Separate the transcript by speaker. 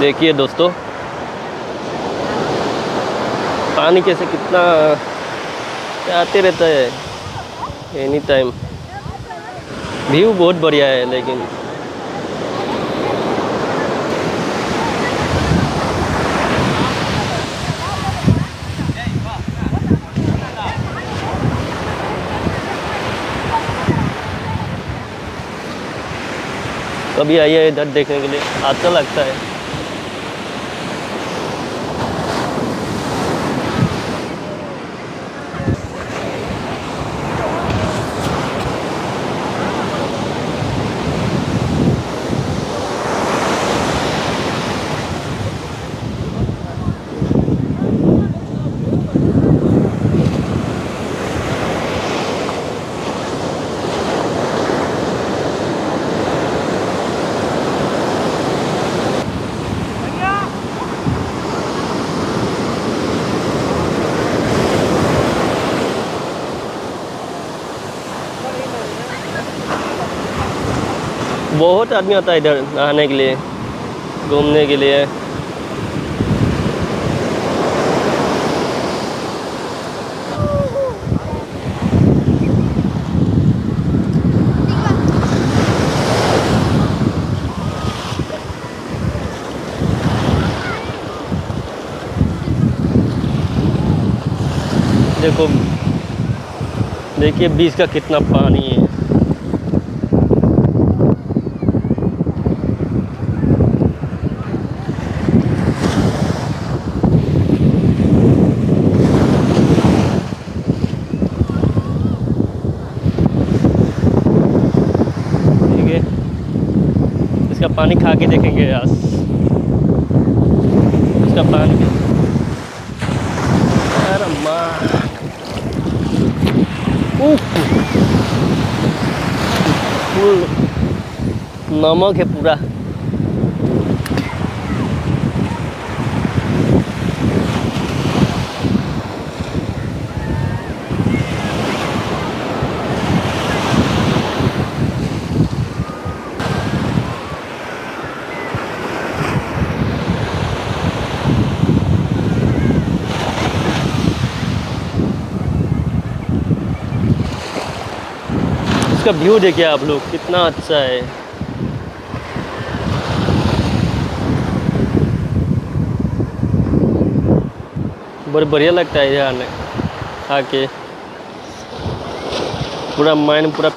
Speaker 1: देखिए दोस्तों, पानी कैसे कितना आते रहता है एनी टाइम। व्यू बहुत बढ़िया है लेकिन कभी आइए इधर देखने के लिए, अच्छा लगता है। बहुत आदमी आता है इधर नहाने के लिए, घूमने के लिए। देखो, देखिए बीच का कितना पानी है। ठीक है, इसका पानी खा के देखेंगे आज। इसका पानी, अरे माँ, फुल नमक है पूरा। इसका व्यू देखिए आप लोग, कितना अच्छा है। बड़ा बढ़िया लगता है यहाँ आके, पूरा माइंड पूरा